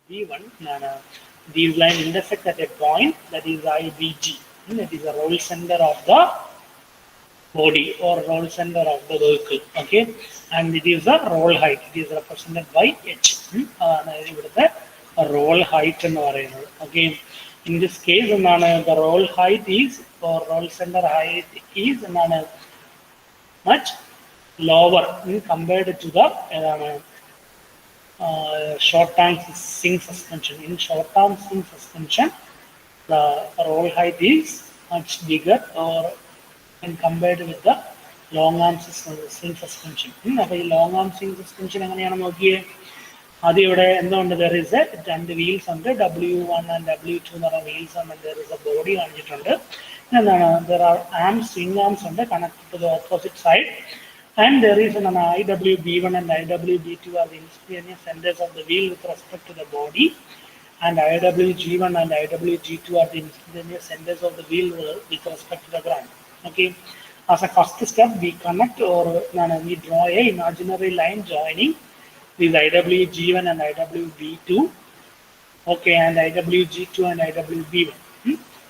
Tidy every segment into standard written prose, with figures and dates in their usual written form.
B1, these lines intersect at a point that is IBG. That is the roll center of the body or roll center of the vehicle. Okay, and it is the roll height. It is represented by H. The roll height in okay. In this case, the roll height is or roll center height is much lower compared to the short-term swing suspension. In short-term swing suspension, the roll height is much bigger or when compared with the long-arm swing suspension. Long-arm swing suspension, there is a and the wheels under W1 and W2 wheels and there is a body on it. And there are arms, swing arms connected to the opposite side. And there is an IWB1 and IWB2 are the instantaneous centers of the wheel with respect to the body. And IWG1 and IWG2 are the instantaneous centers of the wheel with respect to the ground. Okay. As a first step, we connect or we draw a imaginary line joining these IWG1 and IWB2. Okay, and IWG2 and IWB1.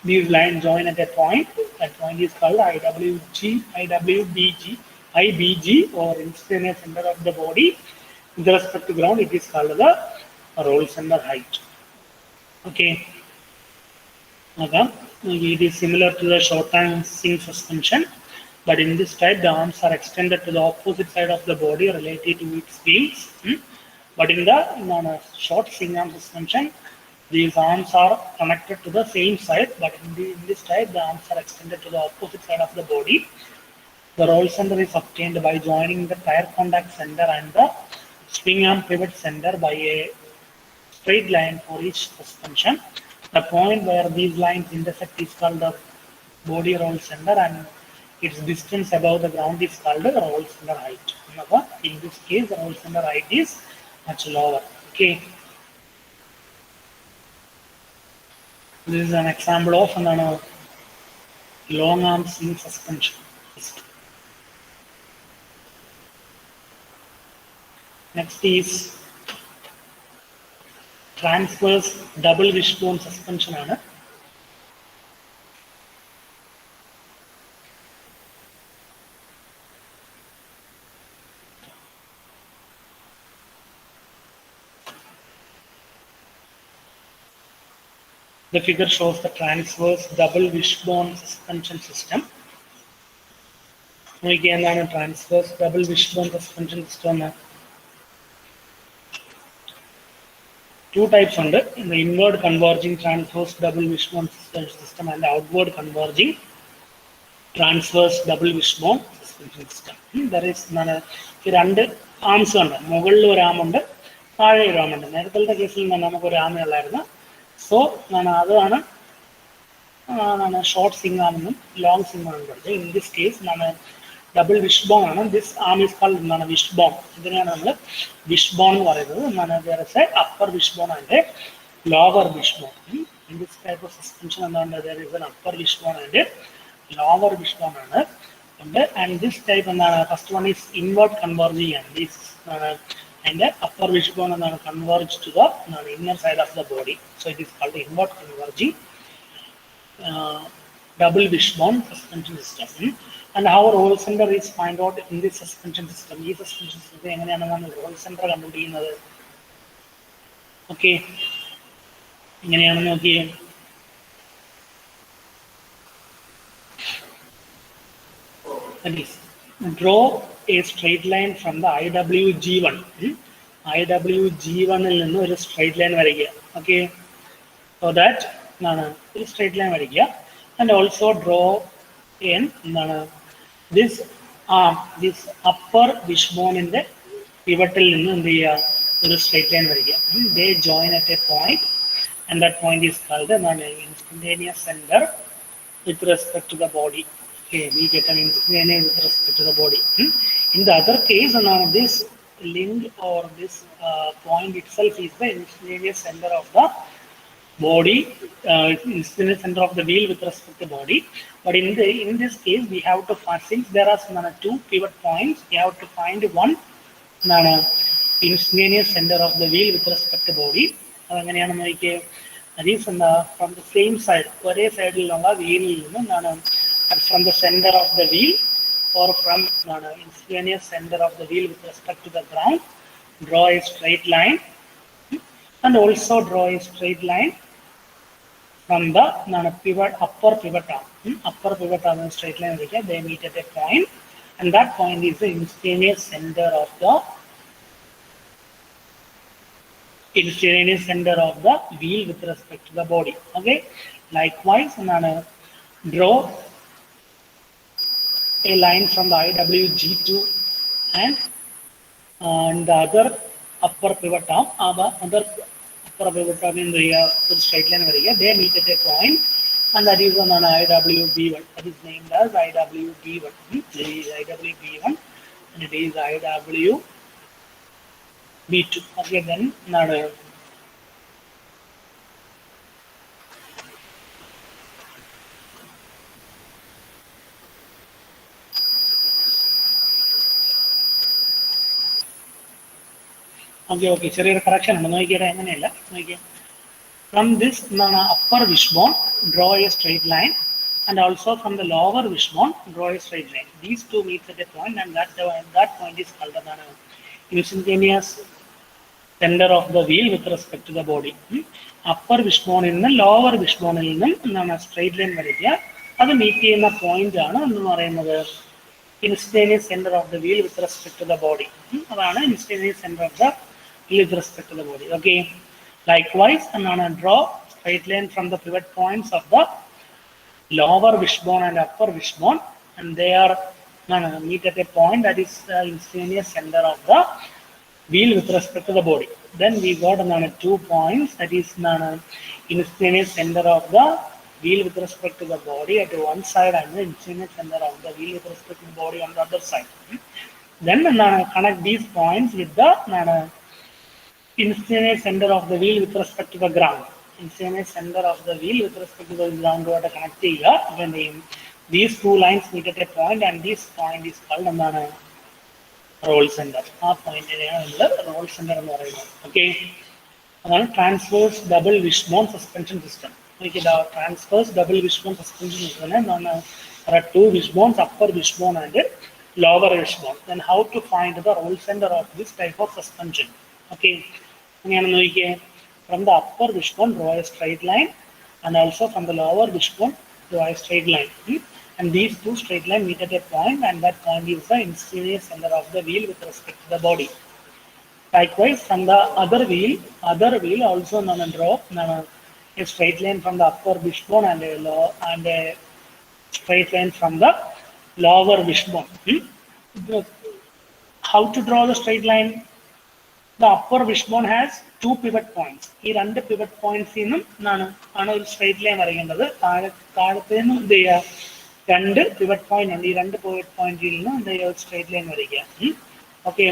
These lines join at a point. That point is called IWG, IWBG. IBG or instantaneous center of the body. With respect to ground, it is called the roll center height. Okay. It is similar to the short-term swing suspension, but in this type, the arms are extended to the opposite side of the body related to its wheels. But in the short swing arm suspension, these arms are connected to the same side, but in this type, the arms are extended to the opposite side of the body. The roll center is obtained by joining the tire contact center and the swing arm pivot center by a straight line for each suspension. The point where these lines intersect is called the body roll center and its distance above the ground is called the roll center height. In this case, the roll center height is much lower. Okay. This is an example of long arm swing suspension system. Next is transverse double wishbone suspension. The figure shows the transverse double wishbone suspension system. Again, a transverse double wishbone suspension system. Two types under the inward converging transverse double wishbone suspension system and the outward converging transverse double wishbone suspension system. There is two arms under Mogul arm under Tare arm under Nerkal case in Namakurama. So short swing arm, long swing arm. In this case, double wishbone. This arm is called wishbone. Wishbone. There is a upper wishbone and a lower wishbone. In this type of suspension, there is an upper wishbone and a lower wishbone. And this type, first one is inward converging, and this and the upper wishbone converge to the inner side of the body. So it is called the inward converging double wishbone suspension system. And how roll center is find out in this suspension system. This suspension system roll center okay. That is, draw a straight line from the IWG1. IWG1 is a straight line. Okay, so that a straight line. And also draw in this upper wishbone in the pivotal in the straight line. They join at a point, and that point is called the instantaneous center with respect to the body. Okay, we get an instantaneous with respect to the body. In the other case, this link or this point itself is the instantaneous center of the body, instantaneous center of the wheel with respect to the body. But in this case, we have to find, since there are two pivot points, we have to find one instantaneous center of the wheel with respect to body, അതെങ്ങനെയാണെന്ന് നോക്കിയേ. That is from the same side, ഒരേ സൈഡിലുള്ള വീലിൽ നിന്നും from the center of the wheel or from instantaneous center of the wheel with respect to the ground, draw a straight line and also draw a straight line from the pivot, upper pivot arm. Upper pivot arm and straight line, they meet at a point, and that point is the instantaneous center of the wheel with respect to the body. Okay. Likewise, draw a line from the IWG2 and the other upper pivot arm, other upper pivot arm in the straight line, they meet at a point, and that is on IWB1. That is named as IWB1. This is IWB1 and it is IWB2. Okay, then okay, ചെറിയൊരു correction ഉണ്ട്, നോക്കിയാൽ എങ്ങനെയല്ല നോക്കിയാൽ. From this upper wishbone, draw a straight line, and also from the lower wishbone, draw a straight line. These two meet at a point, and that point is called the instantaneous center of the wheel with respect to the body. Upper wishbone in the lower wishbone in the straight line വരിക, അത് meet ചെയ്യുന്ന point ആണ് എന്ന് പറയുന്നത് instantaneous center of the wheel with respect to the body. അതാണ് instantaneous center of the wheel with respect to the body. Okay. Likewise, draw straight line from the pivot points of the lower wishbone and upper wishbone, and they are meet at a point that is instantaneous center of the wheel with respect to the body. Then we got 2 points, that is instantaneous center of the wheel with respect to the body at one side and the instantaneous center of the wheel with respect to the body on the other side. Then connect these points with the instantaneous center of the wheel with respect to the ground. Instantaneous center of the wheel with respect to the ground connect here. When these two lines meet at a point, and this point is called roll center. That point is roll center. Okay. Transverse double wishbone suspension system. Okay, the transverse double wishbone suspension system. There are two wishbones, upper wishbone and lower wishbone. Then how to find the roll center of this type of suspension? Okay, from the upper wishbone, draw a straight line, and also from the lower wishbone, draw a straight line. And these two straight lines meet at a point, and that point is the instantaneous center of the wheel with respect to the body. Likewise, from the other wheel also draw a straight line from the upper wishbone and a straight line from the lower wishbone. How to draw the straight line? The upper wishbone has 2 pivot points. These 2 pivot points in straight line. Two pivot point and these 2 pivot point straight line. Okay.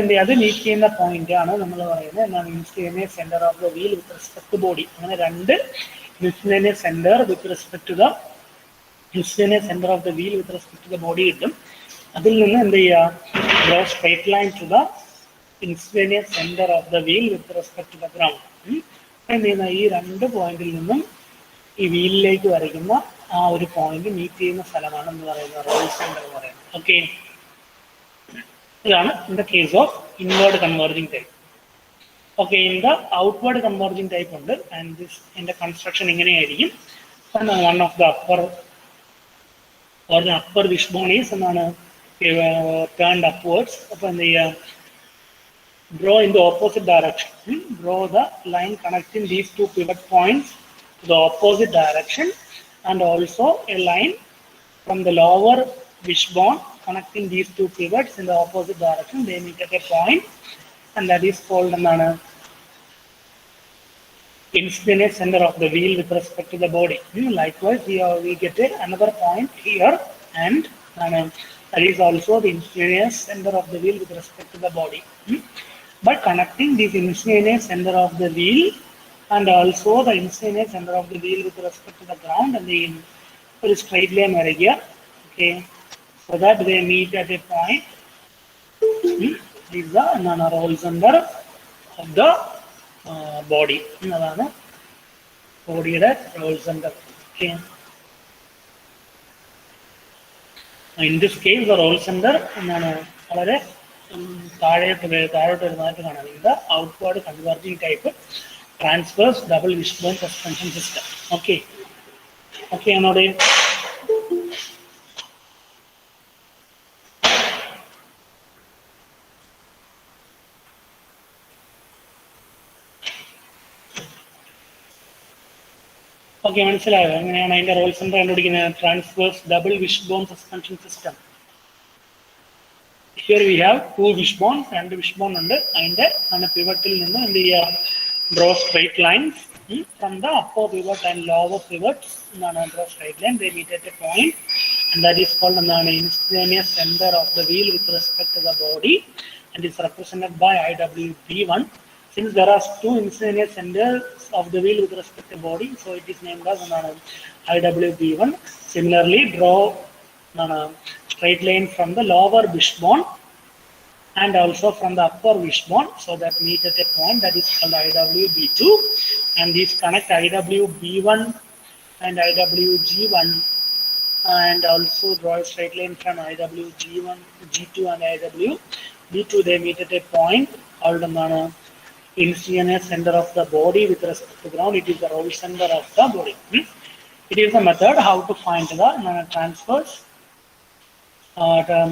In the other meet in the point, instantaneous center of the wheel with respect to body. Instantaneous center with respect to the instantaneous center of the wheel with respect to the body. Draw straight line to the instantaneous center of the wheel with respect to the ground. And then this 2 point ഈ വീലിലേക്ക് വരയ്ക്കുന്ന ആ ഒരു point meet ചെയ്യുന്ന സ്ഥലമാണെന്ന് പറയുന്നത് role centre എന്ന് പറയുന്നത്. Okay, ഇതാണ് in the case of inward converging type. Okay, in the outward converging type ഉണ്ട്. ആൻഡ് ദിസ് ഇതിന്റെ കൺസ്ട്രക്ഷൻ ഇങ്ങനെയായിരിക്കും. One of the upper or the upper wishbone is turned upwards. അപ്പോൾ എന്ത് ചെയ്യുക, draw in the opposite direction. Draw the line connecting these 2 pivot points to the opposite direction, and also a line from the lower wishbone connecting these 2 pivots in the opposite direction. They meet at a point, and that is called instantaneous center of the wheel with respect to the body. Likewise, here we get another point here, and that is also the instantaneous center of the wheel with respect to the body. By connecting this instantaneous center of the wheel and also the instantaneous center of the wheel with respect to the ground and the straight line area, okay, so that they meet at a point. This is the roll center of the body. That's body roll center. Okay. In this case, the roll center the outward converging type transverse double wishbone suspension system. Okay. Okay, Anode. Okay, മനസ്സിലായോ എങ്ങനെയാണ് അതിന്റെ role centre കണ്ടുപിടിക്കുന്നത് transverse double wishbone suspension system. Here we have two wishbones, and wishbone under and pivotal and the draw straight lines from the upper pivot and lower pivots. Draw straight line, they meet at a point, and that is called the instantaneous center of the wheel with respect to the body, and is represented by IWB1. Since there are two instantaneous centers of the wheel with respect to the body, so it is named as IWB1. Similarly, draw straight line from the lower wishbone and also from the upper wishbone, so that meet at a point that is called IWB2, and these connect IWB1 and IWG1, and also draw a straight line from IWG1, G2 and IWB2. They meet at a point called the instantaneous center of the body with respect to the ground. It is the roll center of the body. It is a method how to find the transverse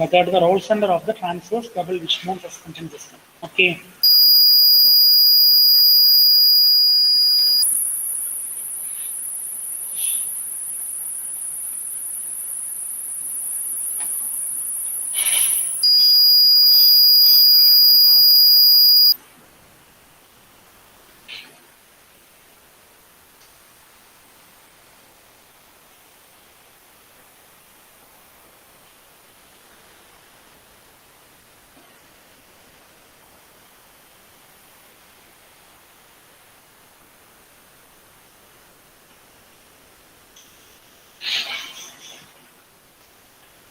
method, the roll center of the transverse double wishbone suspension system. Okay.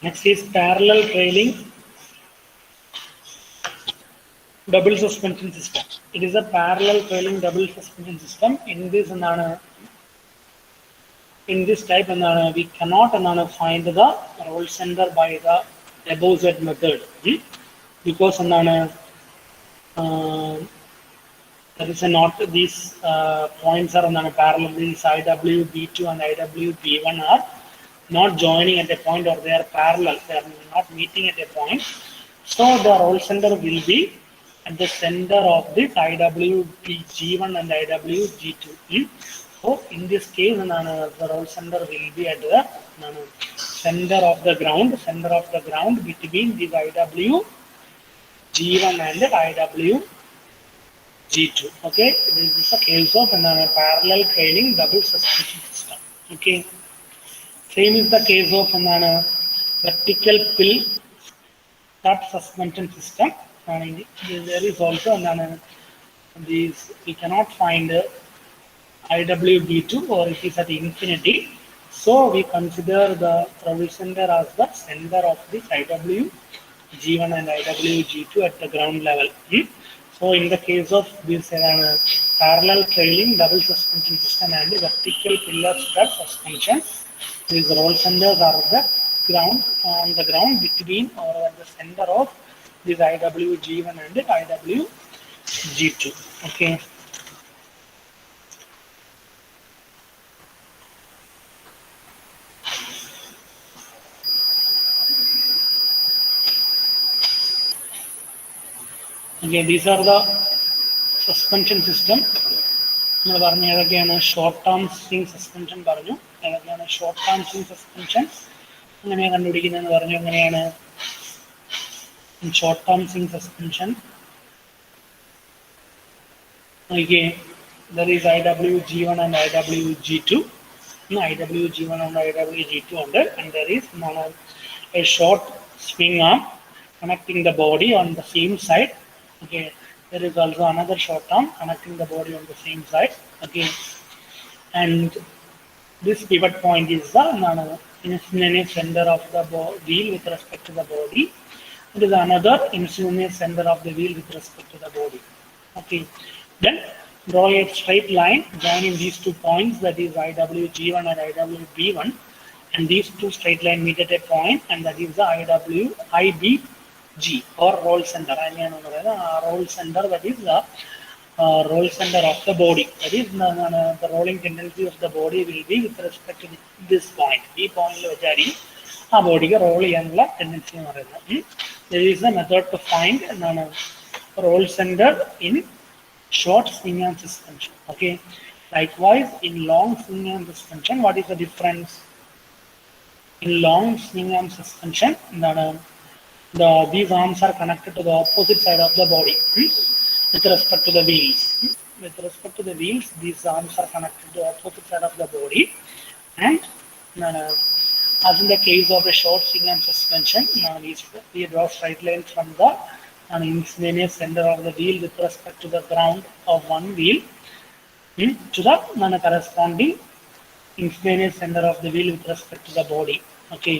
Next is parallel trailing double suspension system. It is a parallel trailing double suspension system. In this type, we cannot find the roll center by the above Z method because there is not these points are parallel. These IWB2 and IWB1 are not joining at a point, or they are parallel, they are not meeting at a point. So the roll center will be at the center of this IWG1 and IWG2. So in this case, the roll center will be at the center of the ground between this IWG1 and IWG2. Okay, this is a case of parallel trailing double suspension system. Okay. Same is the case of vertical pill strut suspension system. There is also these we cannot find IWB2, or it is at infinity. So we consider the roll center as the center of this IWG1 and IWG2 at the ground level. So in the case of this parallel trailing double suspension system and vertical pillar strut suspension, these roll centers are on the ground between or at the center of this IWG1 and IWG2. Okay. Okay, these are the suspension system. Short term swing suspension. Short term swing suspension. In short term swing suspension, okay, there is IWG1 and IWG2. IWG1 and IWG2 under, and there is a short swing arm connecting the body on the same side. Okay, there is also another short arm connecting the body on the same side. Okay, and this pivot point is the instantaneous center of the wheel with respect to the body. It is another instantaneous center of the wheel with respect to the body. Okay, then Draw a straight line joining these 2 points, that is IWG1 and IWB1, and these 2 straight line meet at a point, and that is the IBG or roll center. I mean, roll center, that is the roll center of the body. That is the rolling tendency of the body will be with respect to this point. ഈ പോയിന്റിൽ വെച്ചായിരിക്കും ആ ബോഡിക്ക് role ചെയ്യാനുള്ള tendency എന്ന് പറയുന്നത്. There is a method to find roll center in short swing arm suspension. Okay. Likewise, in long swing arm suspension, what is the difference? In long swing arm suspension, these arms are connected to the opposite side of the body with respect to the wheels. With respect to the wheels, these arms are connected to the opposite side of the body, and as in the case of a short swing arm suspension, we draw straight lines from the instantaneous center of the wheel with respect to the ground of one wheel to the corresponding instantaneous center of the wheel with respect to the body. Okay,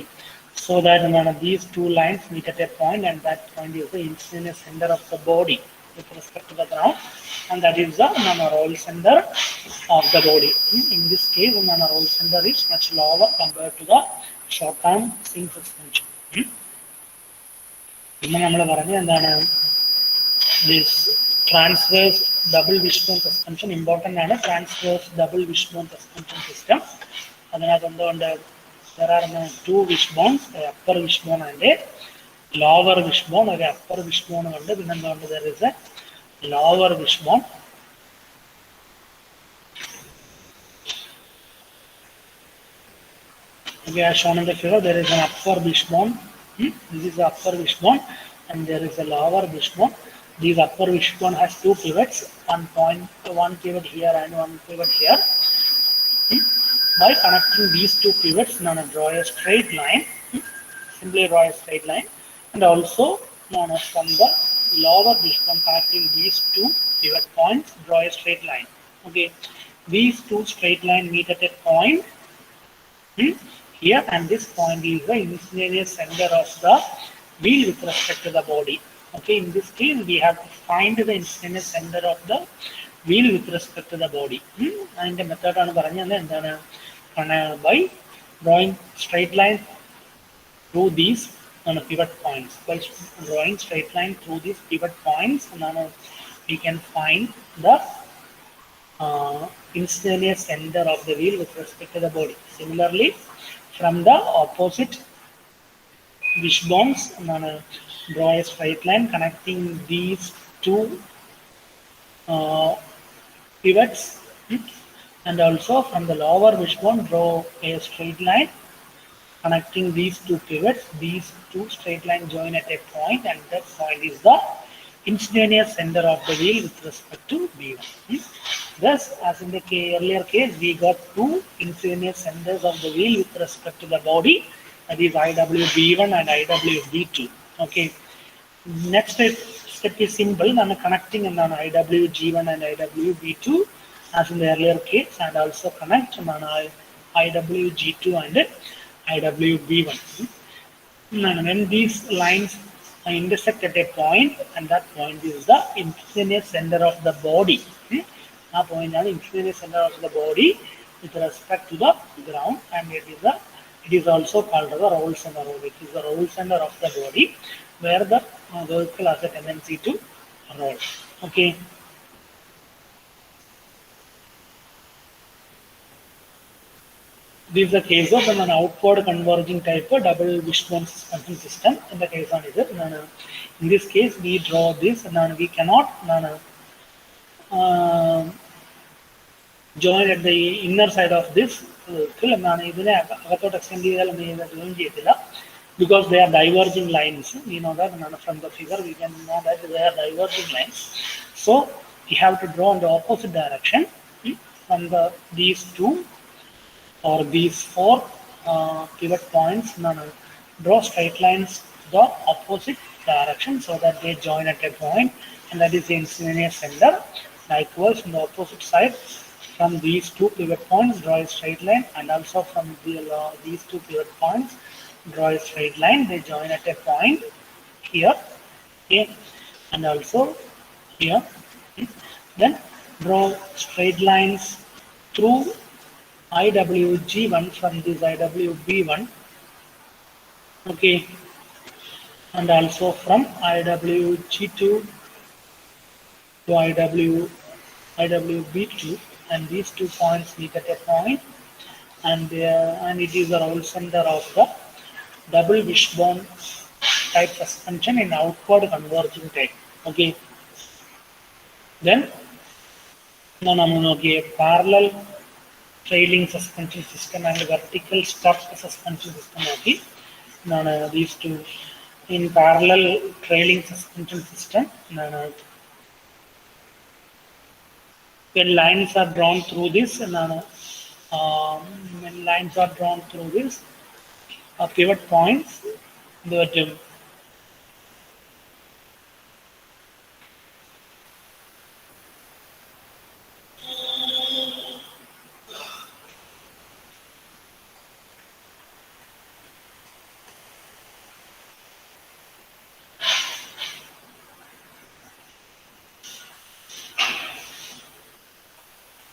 so that these 2 lines meet at a point, and that point is the instantaneous center of the body with respect to the ground, and that is the roll center of the body. In this case, roll center is much lower compared to the short arm swing suspension. This transverse double wishbone suspension important and transverse double wishbone suspension system. There are 2 wishbones, a upper wishbone and a lower wishbone. Or upper wishbone and there is a lower wishbone. Okay, as shown in the figure, there is an upper wishbone. This is the upper wishbone, and there is a lower wishbone. This upper wishbone has 2 pivots, one pivot here and one pivot here. By connecting these 2 pivots, draw a straight line. Simply draw a straight line, and also from the lower wishbone connecting these 2 pivot points, draw a straight line. Okay, these 2 straight line meet at a point here, and this point is the instantaneous center of the wheel with respect to the body. Okay, in this case, we have to find the instantaneous center of the wheel with respect to the body. And the method by drawing straight line through these pivot points. By drawing straight line through these pivot points, we can find the instantaneous center of the wheel with respect to the body. Similarly, from the opposite wishbones, draw a straight line connecting these 2 pivots, and also from the lower wishbone, draw a straight line connecting these 2 pivots. These 2 straight lines join at a point, and that point is the instantaneous center of the wheel with respect to B1. Thus, as in the earlier case, we got 2 instantaneous centers of the wheel with respect to the body, that is IWB1 and IWB2. Okay. Next step is simple, connecting IWG1 and IWB2 as in the earlier case, and also connect IWG2 and IWB1. When these lines intersect at a point, and that point is the instantaneous center of the body. That point is the instantaneous center of the body with respect to the ground, and it is also called the roll center. It is the roll center of the body where the vehicle has a tendency to roll. Okay. This is the case of an outward converging type of double wishbone suspension system. In the case of in this case, we draw this, and we cannot join at the inner side of this because they are diverging lines. We know that from the figure we can know that they are diverging lines. So we have to draw in the opposite direction from these 2 or these 4 pivot points. Draw straight lines to the opposite direction so that they join at a point, and that is the instantaneous center. Likewise, on the opposite side, from these 2 pivot points, draw a straight line, and also from these 2 pivot points, draw a straight line. They join at a point here, and also here. Then draw straight lines through IWG1 from this IWB1, okay, and also from IWG2 to IWB2, and these 2 points meet at a point, and it is the roll center of the double wishbone type suspension in outward converging type. Okay, then okay, parallel trailing suspension system and vertical stuffed suspension system. Okay, these two in parallel trailing suspension system. When lines are drawn through this, when lines are drawn through this pivot points, the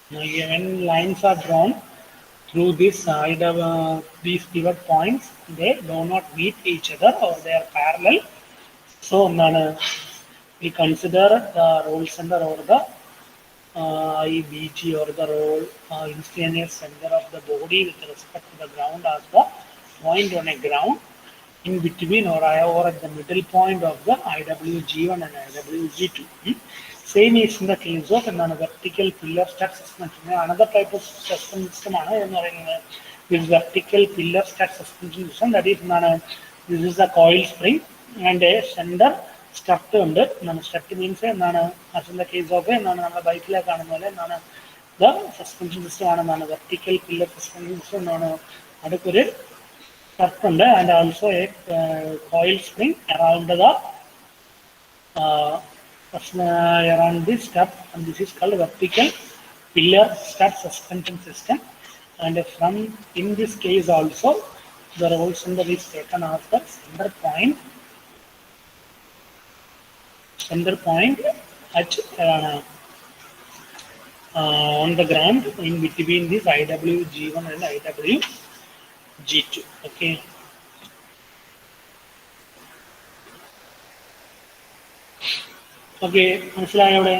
when lines are drawn through these pivot points, they do not meet each other or they are parallel. So we consider the roll center or the IBG or the roll instantaneous center of the body with respect to the ground as the point on a ground in between or at the middle point of the IWG1 and IWG2. Same is in the case of vertical pillar stud suspension. Another type of suspension system is vertical pillar stud suspension system. That is, this is a coil spring and a center strut ഉണ്ട്. Strut means as in the case of ബൈക്കിലെ കാണുന്ന പോലെ the suspension system ആണ് vertical pillar suspension system അടുത്തൊരു strut ഉണ്ട് and also a coil spring uh, around this strut, and this is called vertical pillar strut suspension system. And from in this case also the roll center is taken as the center point at on the ground in between this IWG1 and IWG2. Okay. Okay, മനസ്സിലായോ ഇവിടെ?